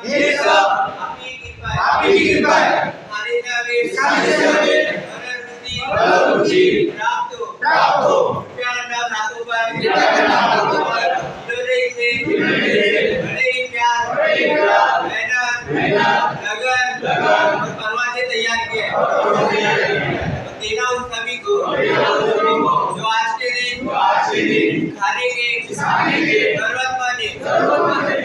ये सब आपकी कृपा है। प्राप्त हो। तैयार किया देना उन सभी को जो आज के दिन खाने के जरूरतमंद है।